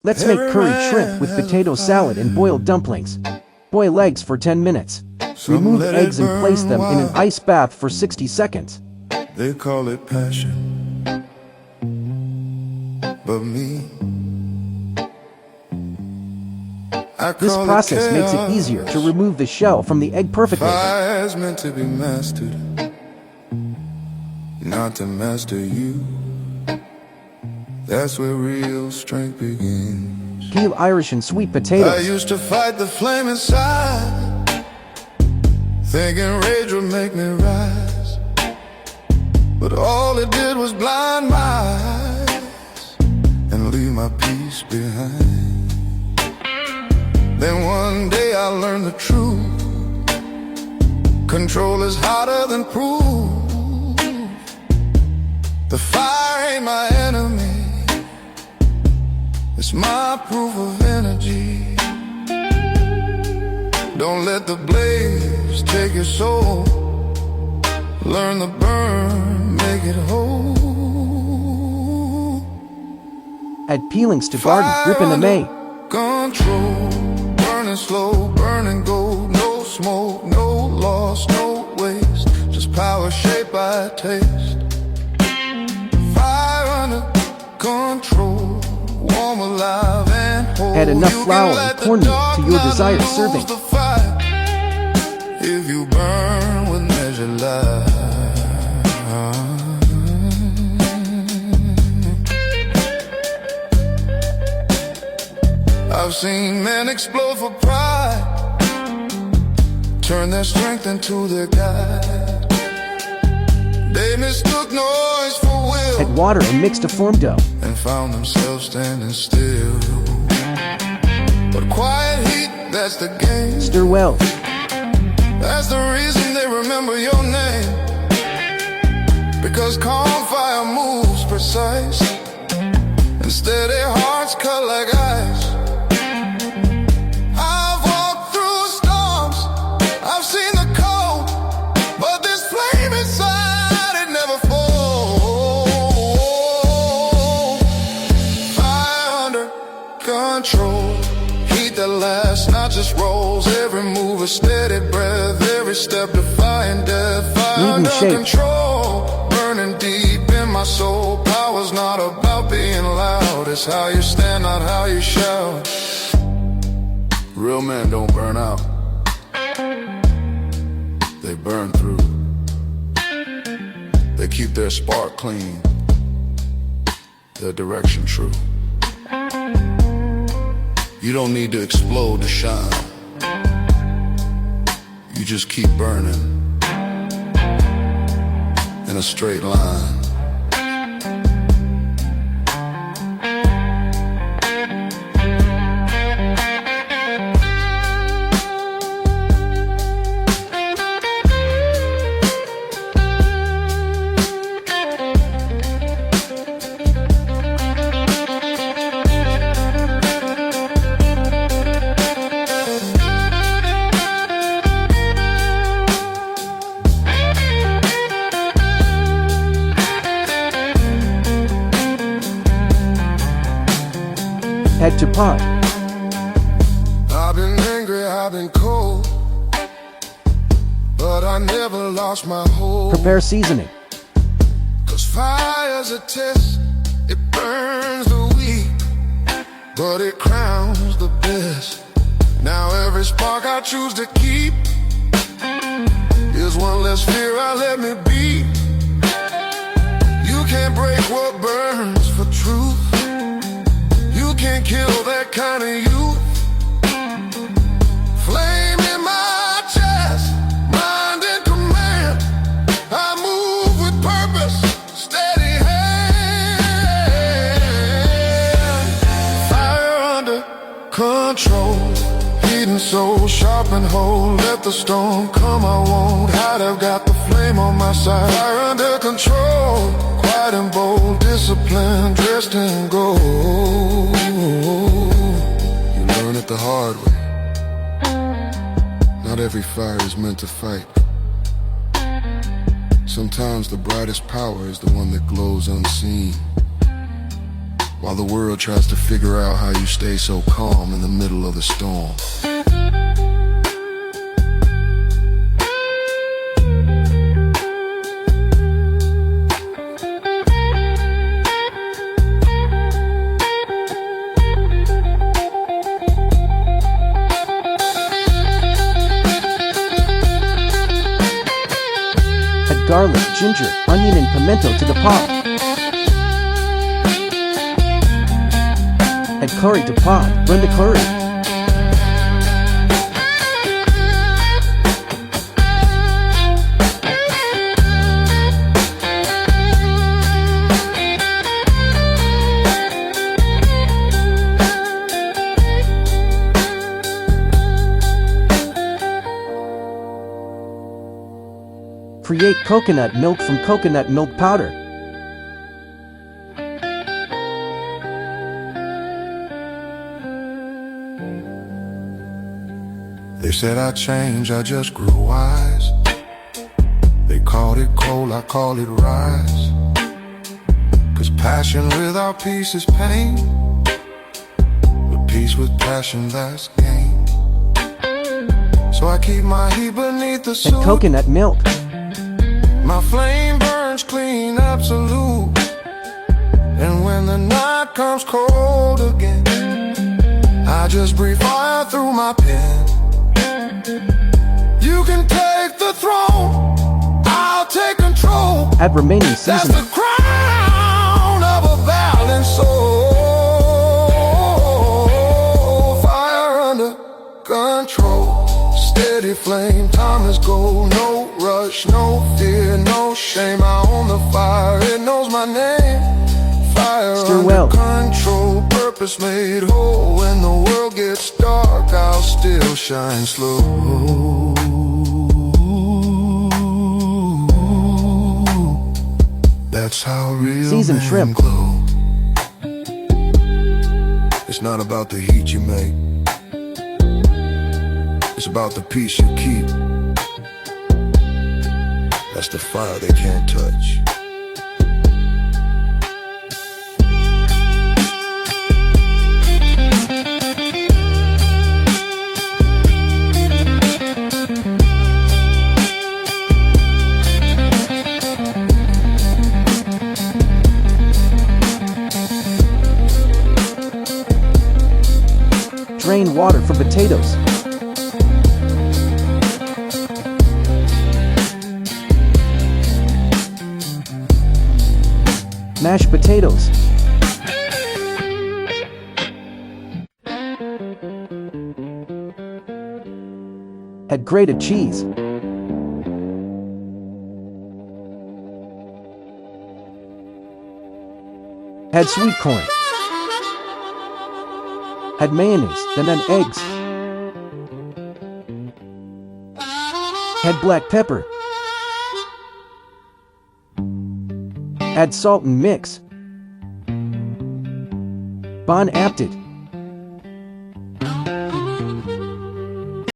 Let's make curried shrimp with potato salad and boiled dumplings. Boil eggs for 10 minutes. Remove eggs and place them in an ice bath for 60 seconds. They call it passion, but me, This process makes it easier to remove the shell from the egg perfectly. Fire's meant to be mastered, not to master you. That's where real strength begins. Peel Irish and sweet potatoes. I used to fight the flame inside, thinking rage would make me rise, but all it did was blind my eyes and leave my peace behind. Then one day I learned the truth. Control is harder than proof. The fire ain't my enemy, it's my proof of energy. Don't let the blaze take your soul. Learn to burn, make it whole. Add peelings to garden, rip in the May. Control, burning slow, burning gold. No smoke, no loss, no waste. Just power shaped by taste. Fire under control, warm, alive, and whole. Add enough flour and cornmeal to your desired serving. If you burn with measured light. I've seen men explode for pride, turn their strength into their guide. They mistook noise for will, Add water and mix to form dough. and found themselves standing still. But quiet heat, that's the game. Stir well. That's the reason they remember your name, because calm fire moves precise, and steady hearts cut like ice. I've walked through storms, I've seen the cold, but this flame inside, it never falls. Fire under control, heat that lasts, not just rolls. Every move a steady breath, every step defying death. Fire under control, burning deep in my soul. Power's not about being loud, it's how you stand, not how you shout. Real men don't burn out, they burn through. They keep their spark clean, their direction true. You don't need to explode to shine, you just keep burning in a straight line. Add to pot. I've been angry, I've been cold, but I never lost my hold. Prepare seasoning. 'Cause fire's a test, it burns the weak, but it crowns the best. Now every spark I choose to keep is one less fear I let me be. You can't break what burns for truth, can't kill that kind of youth. Flame in my chest, mind in command. I move with purpose, steady hand. Fire under control, heat and soul, sharp and whole. Let the storm come, I won't hide, I've got the flame on my side. Fire under control, quiet and bold, discipline, dressed in gold. You learn it the hard way. Not every fire is meant to fight. Sometimes the brightest power is the one that glows unseen. while the world tries to figure out how you stay so calm in the middle of the storm. Add garlic, ginger, onion and pimento to the pot. Add curry to pot. Blend the curry. Create coconut milk from coconut milk powder. They said I changed, I just grew wise. They called it cold, I call it rise. 'Cause passion without peace is pain, but peace with passion, that's gain. So I keep my heat beneath the suit. Add coconut milk. My flame burns clean, absolute. And when the night comes cold again, I just breathe fire through my pen. You can take the throne, I'll take control. Add remaining That's seasoning. the crown of a balanced soul. Fire under control, steady flame, timeless gold. No rush, no fear, no shame. I own the fire, it knows my name. Fire Stir under well. control, purpose made whole. When the world gets dark, I'll still shine slow. That's how real Seasoned men shrimp. glow. It's not about the heat you make, it's about the peace you keep. That's the fire they can't touch. Drain water from potatoes. Mashed potatoes. Add grated cheese. Add sweet corn. Add mayonnaise, then add eggs. Add black pepper. Add salt and mix. Bon appetit.